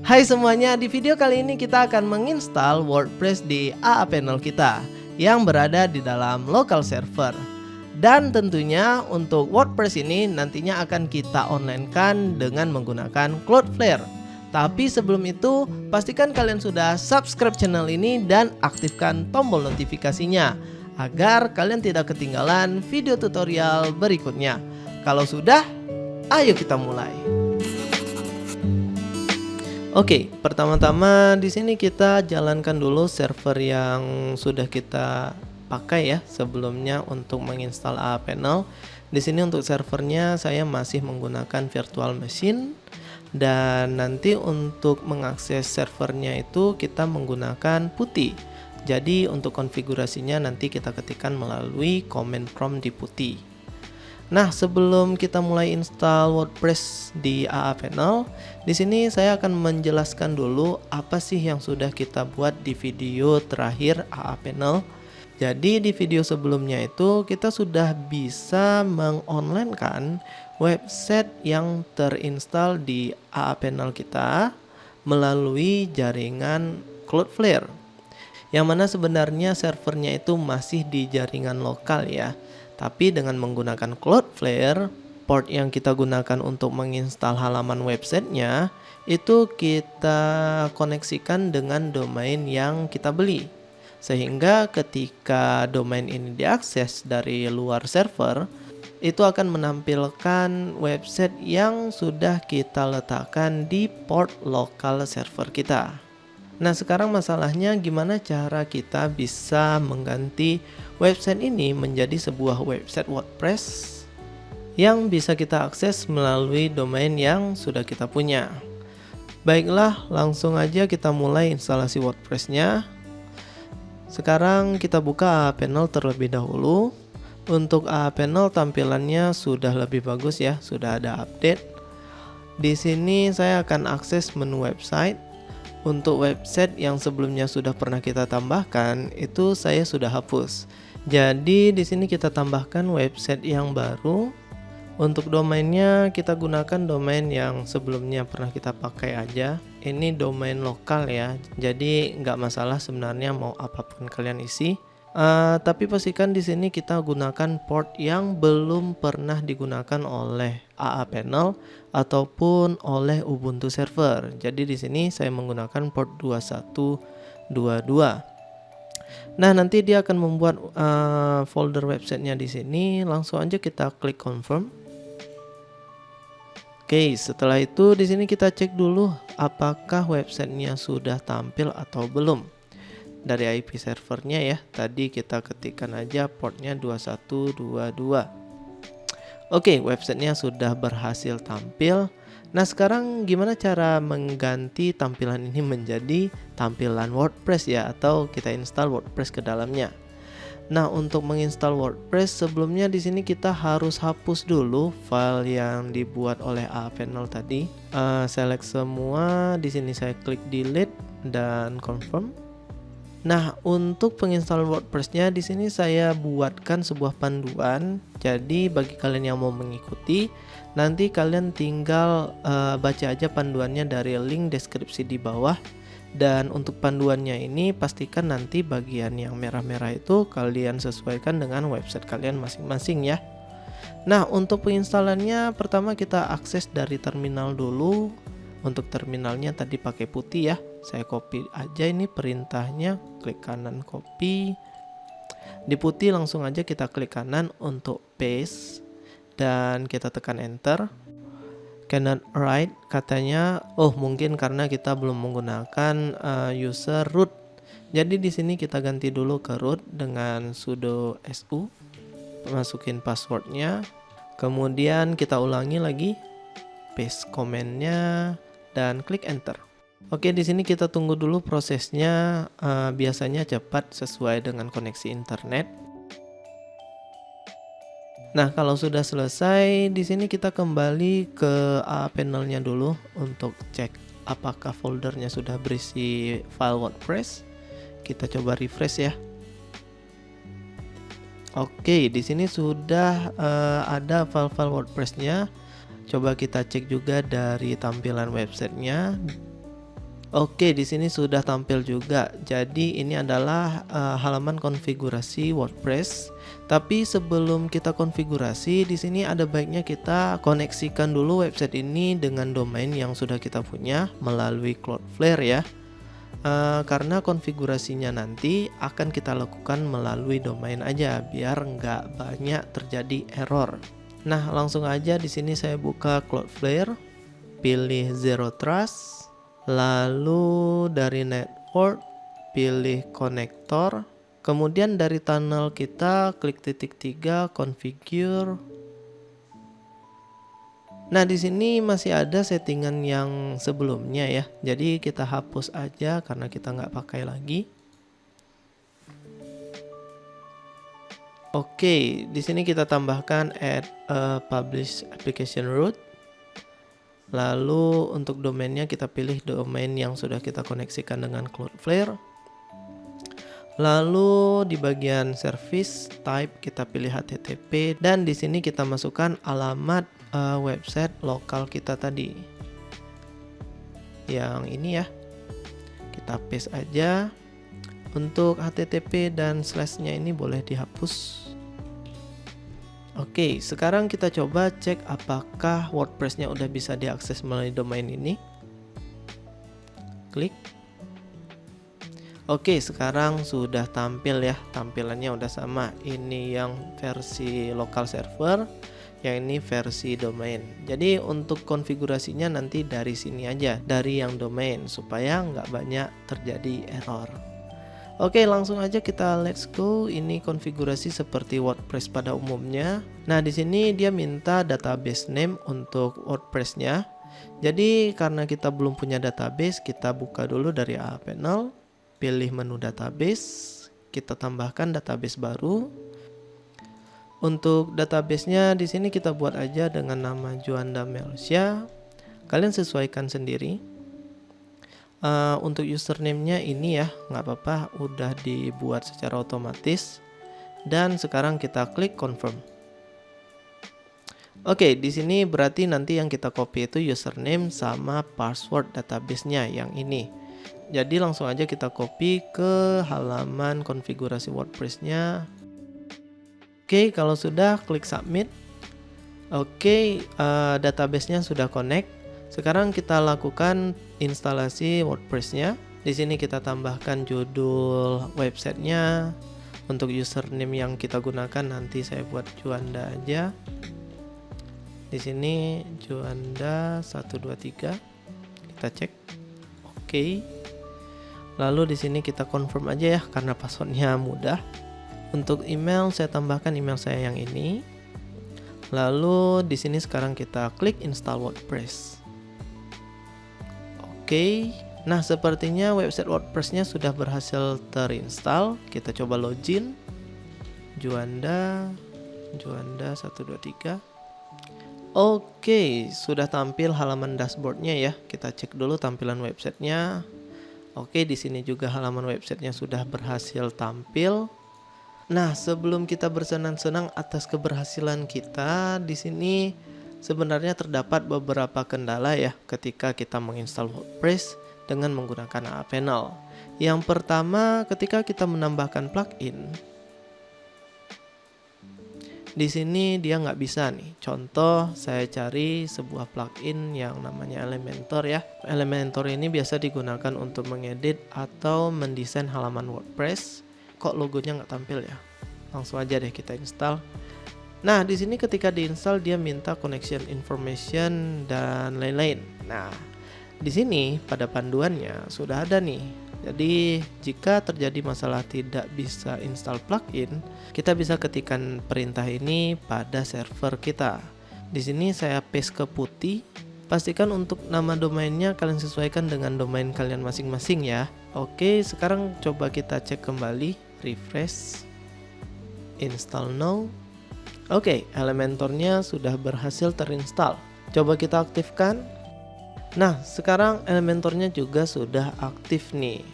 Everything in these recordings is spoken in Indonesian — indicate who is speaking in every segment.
Speaker 1: Hai semuanya, di video kali ini kita akan menginstal WordPress di AA Panel kita yang berada di dalam local server. Dan tentunya untuk WordPress ini nantinya akan kita online-kan dengan menggunakan Cloudflare. Tapi sebelum itu, pastikan kalian sudah subscribe channel ini dan aktifkan tombol notifikasinya agar kalian tidak ketinggalan video tutorial berikutnya. Kalau sudah, ayo kita mulai. Oke, pertama-tama di sini kita jalankan dulu server yang sudah kita pakai ya sebelumnya untuk menginstal AA Panel. Di sini untuk servernya saya masih menggunakan virtual machine dan nanti untuk mengakses servernya itu kita menggunakan putih. Jadi untuk konfigurasinya nanti kita ketikkan melalui command prompt di putih. Nah, sebelum kita mulai install WordPress di AA Panel, di sini saya akan menjelaskan dulu apa sih yang sudah kita buat di video terakhir AA Panel. Jadi di video sebelumnya itu kita sudah bisa mengonlinekan website yang terinstall di AA Panel kita melalui jaringan Cloudflare. Yang mana sebenarnya servernya itu masih di jaringan lokal ya. Tapi dengan menggunakan Cloudflare, port yang kita gunakan untuk menginstal halaman websitenya itu kita koneksikan dengan domain yang kita beli. Sehingga ketika domain ini diakses dari luar server, itu akan menampilkan website yang sudah kita letakkan di port lokal server kita. Nah, sekarang masalahnya gimana cara kita bisa mengganti website ini menjadi sebuah website WordPress yang bisa kita akses melalui domain yang sudah kita punya. Baiklah, langsung aja kita mulai instalasi WordPress-nya. Sekarang kita buka AA Panel terlebih dahulu. Untuk AA Panel tampilannya sudah lebih bagus ya, sudah ada update. Di sini saya akan akses menu website. Untuk website yang sebelumnya sudah pernah kita tambahkan, itu saya sudah hapus. Jadi di sini kita tambahkan website yang baru. Untuk domainnya kita gunakan domain yang sebelumnya pernah kita pakai aja. Ini domain lokal ya, jadi nggak masalah sebenarnya mau apapun kalian isi. Tapi pastikan di sini kita gunakan port yang belum pernah digunakan oleh AA Panel ataupun oleh Ubuntu server. Jadi di sini saya menggunakan port 2122. Nah, nanti dia akan membuat folder websitenya di sini. Langsung aja kita klik confirm. Oke, setelah itu di sini kita cek dulu apakah websitenya sudah tampil atau belum. Dari IP servernya ya, tadi kita ketikkan aja portnya 2122. Oke, websitenya sudah berhasil tampil. Nah, sekarang gimana cara mengganti tampilan ini menjadi tampilan WordPress ya, atau kita install WordPress ke dalamnya. Nah, untuk menginstal WordPress sebelumnya di sini kita harus hapus dulu file yang dibuat oleh AA Panel tadi. Select semua, di sini saya klik delete dan confirm. Nah, untuk penginstalan WordPress-nya di sini saya buatkan sebuah panduan. Jadi bagi kalian yang mau mengikuti, nanti kalian tinggal baca aja panduannya dari link deskripsi di bawah. Dan untuk panduannya ini pastikan nanti bagian yang merah-merah itu kalian sesuaikan dengan website kalian masing-masing ya. Nah, untuk penginstalannya pertama kita akses dari terminal dulu. Untuk terminalnya tadi pakai putih ya. Saya copy aja ini perintahnya, klik kanan copy. Di putih langsung aja kita klik kanan untuk paste dan kita tekan enter. Cannot write katanya, mungkin karena kita belum menggunakan user root. Jadi di sini kita ganti dulu ke root dengan sudo su. Masukin passwordnya. Kemudian kita ulangi lagi, paste komennya dan klik enter. Oke, di sini kita tunggu dulu prosesnya, biasanya cepat sesuai dengan koneksi internet. Nah, kalau sudah selesai, di sini kita kembali ke AA Panelnya dulu untuk cek apakah foldernya sudah berisi file WordPress. Kita coba refresh ya. Oke, di sini sudah ada file-file WordPress-nya. Coba kita cek juga dari tampilan websitenya. Oke, di sini sudah tampil juga. Jadi ini adalah halaman konfigurasi WordPress. Tapi sebelum kita konfigurasi, di sini ada baiknya kita koneksikan dulu website ini dengan domain yang sudah kita punya melalui Cloudflare ya. Karena konfigurasinya nanti akan kita lakukan melalui domain aja biar nggak banyak terjadi error. Nah, langsung aja di sini saya buka Cloudflare, pilih Zero Trust. Lalu dari network pilih konektor, kemudian dari tunnel kita klik titik 3 configure. Nah, di sini masih ada settingan yang sebelumnya ya. Jadi kita hapus aja karena kita nggak pakai lagi. Oke, di sini kita tambahkan add a publish application route. Lalu untuk domainnya kita pilih domain yang sudah kita koneksikan dengan Cloudflare. Lalu di bagian service type kita pilih HTTP dan di sini kita masukkan alamat website lokal kita tadi. Yang ini ya. Kita paste aja. Untuk HTTP dan slashnya ini boleh dihapus. Oke, sekarang kita coba cek apakah WordPress-nya udah bisa diakses melalui domain ini. Klik. Oke, sekarang sudah tampil ya. Tampilannya udah sama. Ini yang versi local server, yang ini versi domain. Jadi untuk konfigurasinya nanti dari sini aja, dari yang domain supaya nggak banyak terjadi error. Oke, langsung aja kita let's go. Ini konfigurasi seperti WordPress pada umumnya. Nah, di sini dia minta database name untuk WordPress-nya. Jadi karena kita belum punya database, kita buka dulu dari AA Panel, pilih menu database, kita tambahkan database baru. Untuk database-nya di sini kita buat aja dengan nama Juanda Malaysia. Kalian sesuaikan sendiri. Untuk username-nya ini ya, nggak apa-apa, udah dibuat secara otomatis. Dan sekarang kita klik confirm. Oke, di sini berarti nanti yang kita copy itu username sama password database-nya yang ini. Jadi langsung aja kita copy ke halaman konfigurasi WordPress-nya. Oke, kalau sudah klik submit. Oke, database-nya sudah connect. Sekarang kita lakukan instalasi WordPress-nya. Di sini kita tambahkan judul websitenya. Untuk username yang kita gunakan nanti saya buat Juanda aja. Di sini Juanda 123. Kita cek. Oke. Lalu di sini kita confirm aja ya karena passwordnya mudah. Untuk email saya tambahkan email saya yang ini. Lalu di sini sekarang kita klik install WordPress. Oke, nah sepertinya website WordPress-nya sudah berhasil terinstall. Kita coba login. Juanda 123. Oke, sudah tampil halaman dashboard-nya ya. Kita cek dulu tampilan websitenya. Oke, di sini juga halaman websitenya sudah berhasil tampil. Nah, sebelum kita bersenang-senang atas keberhasilan kita, di sini sebenarnya terdapat beberapa kendala ya ketika kita menginstal WordPress dengan menggunakan AA Panel. Yang pertama, ketika kita menambahkan plugin, di sini dia nggak bisa nih. Contoh, saya cari sebuah plugin yang namanya Elementor ya. Elementor ini biasa digunakan untuk mengedit atau mendesain halaman WordPress. Kok logonya nggak tampil ya? Langsung aja deh kita install. Nah, di sini ketika diinstal dia minta connection information dan lain-lain. Nah, di sini pada panduannya sudah ada nih. Jadi, jika terjadi masalah tidak bisa install plugin, kita bisa ketikkan perintah ini pada server kita. Di sini saya paste ke putih. Pastikan untuk nama domainnya kalian sesuaikan dengan domain kalian masing-masing ya. Oke, sekarang coba kita cek kembali, refresh, install now. Oke, Elementornya sudah berhasil terinstall. Coba kita aktifkan. Nah, sekarang Elementornya juga sudah aktif nih.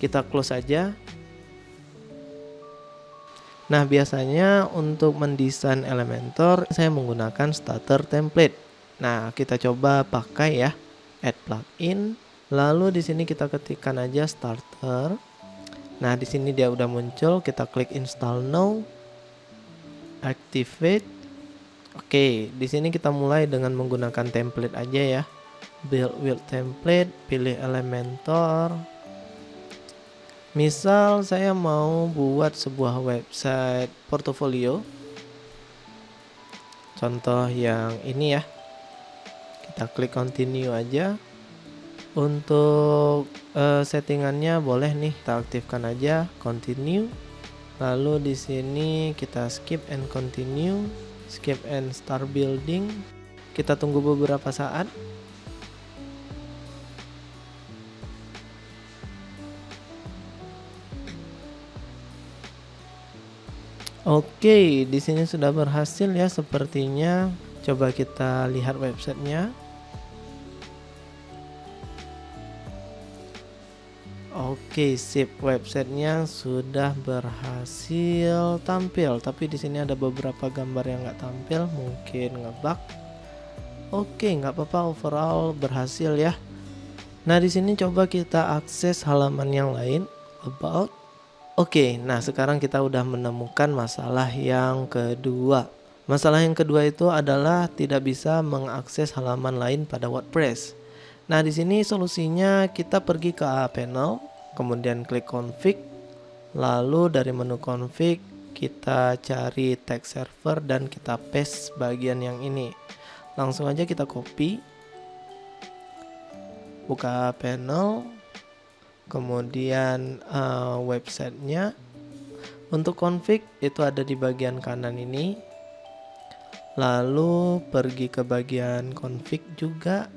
Speaker 1: Kita close aja. Nah, biasanya untuk mendesain Elementor saya menggunakan starter template. Nah, kita coba pakai ya, add plugin. Lalu di sini kita ketikkan aja starter. Nah, di sini dia udah muncul, kita klik install now, activate. Oke, di sini kita mulai dengan menggunakan template aja ya. Build with template, pilih Elementor. Misal saya mau buat sebuah website portofolio. Contoh yang ini ya. Kita klik continue aja. Untuk settingannya boleh nih kita aktifkan aja continue. Lalu di sini kita skip and continue, skip and start building. Kita tunggu beberapa saat. Oke, di sini sudah berhasil ya sepertinya. Coba kita lihat websitenya. Oke, sip, websitenya sudah berhasil tampil, tapi di sini ada beberapa gambar yang nggak tampil, mungkin ngebug. Oke, nggak apa-apa, overall berhasil ya. Nah, di sini coba kita akses halaman yang lain, about. Oke, nah sekarang kita udah menemukan masalah yang kedua. Masalah yang kedua itu adalah tidak bisa mengakses halaman lain pada WordPress. Nah, di sini solusinya kita pergi ke panel, kemudian klik config, lalu dari menu config kita cari tag server dan kita paste bagian yang ini. Langsung aja kita copy, buka panel, kemudian websitenya. Untuk config itu ada di bagian kanan ini, lalu pergi ke bagian config juga.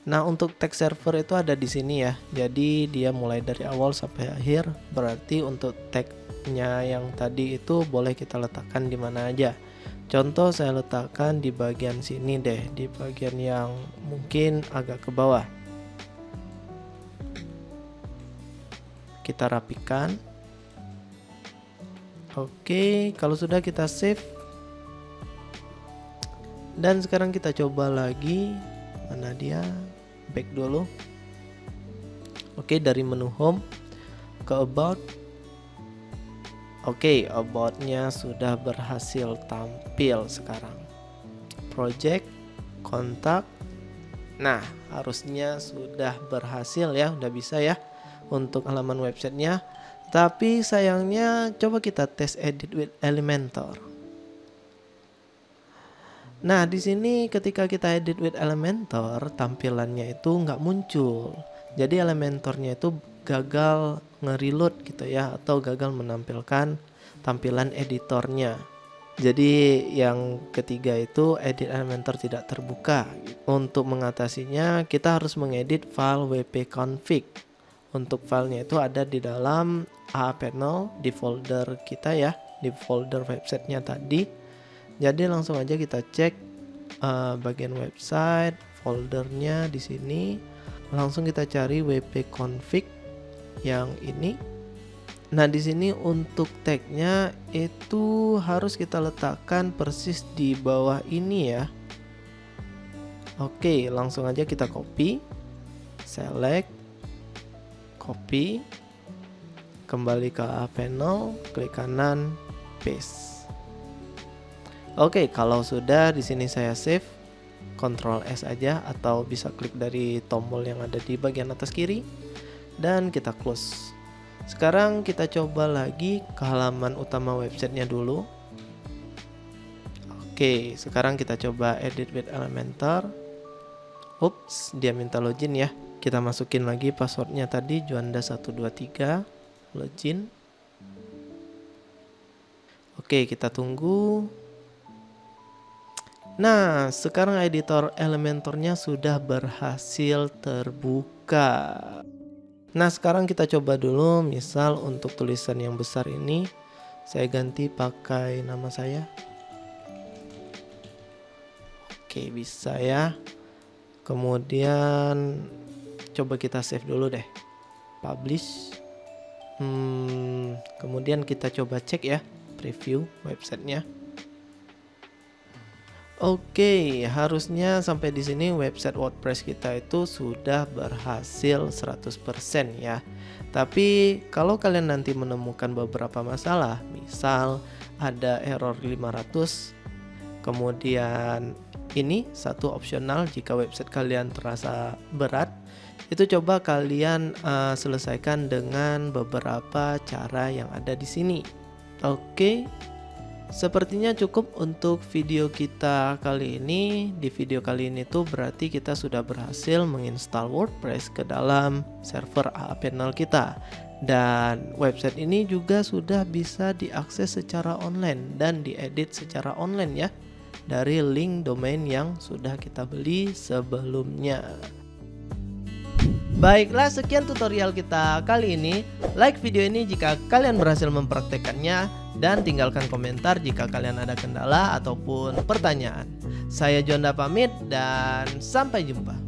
Speaker 1: Nah, untuk tag server itu ada di sini ya. Jadi dia mulai dari awal sampai akhir. Berarti untuk tagnya yang tadi itu boleh kita letakkan di mana aja. Contoh saya letakkan di bagian sini deh, di bagian yang mungkin agak ke bawah. Kita rapikan. Oke, kalau sudah kita save. Dan sekarang kita coba lagi. Mana dia? Back dulu. Oke, dari menu home ke about. Oke, about-nya sudah berhasil tampil sekarang. Project, kontak. Nah, harusnya sudah berhasil ya, udah bisa ya untuk halaman websitenya. Tapi sayangnya coba kita tes edit with Elementor. Nah, di sini ketika kita edit with Elementor, tampilannya itu nggak muncul. Jadi Elementornya itu gagal nge-reload gitu ya, atau gagal menampilkan tampilan editornya. Jadi yang ketiga itu edit Elementor tidak terbuka. Untuk mengatasinya kita harus mengedit file wp-config. Untuk filenya itu ada di dalam panel di folder kita ya, di folder websitenya tadi. Jadi langsung aja kita cek bagian website, foldernya di sini. Langsung kita cari wp-config yang ini. Nah, di sini untuk tagnya itu harus kita letakkan persis di bawah ini ya. Oke, langsung aja kita copy, select, copy, kembali ke panel, klik kanan, paste. Oke, kalau sudah di sini saya save, Ctrl S aja atau bisa klik dari tombol yang ada di bagian atas kiri dan kita close. Sekarang kita coba lagi ke halaman utama websitenya dulu. Oke, sekarang kita coba edit with Elementor. Ups, dia minta login ya. Kita masukin lagi passwordnya tadi, Juanda123, login. Oke, kita tunggu. Nah, sekarang editor Elementornya sudah berhasil terbuka. Nah, sekarang kita coba dulu, misal untuk tulisan yang besar ini saya ganti pakai nama saya. Oke, bisa ya. Kemudian coba kita save dulu deh, publish. Kemudian kita coba cek ya, preview websitenya. Oke, harusnya sampai di sini website WordPress kita itu sudah berhasil 100% ya. Tapi kalau kalian nanti menemukan beberapa masalah, misal ada error 500, kemudian ini satu opsional jika website kalian terasa berat, itu coba kalian selesaikan dengan beberapa cara yang ada di sini. Oke. Sepertinya cukup untuk video kita kali ini. Di video kali ini tuh berarti kita sudah berhasil menginstal WordPress ke dalam server AA Panel kita. Dan website ini juga sudah bisa diakses secara online dan diedit secara online ya, dari link domain yang sudah kita beli sebelumnya. Baiklah, sekian tutorial kita kali ini. Like video ini jika kalian berhasil mempraktekannya, dan tinggalkan komentar jika kalian ada kendala ataupun pertanyaan. Saya Jonda pamit dan sampai jumpa.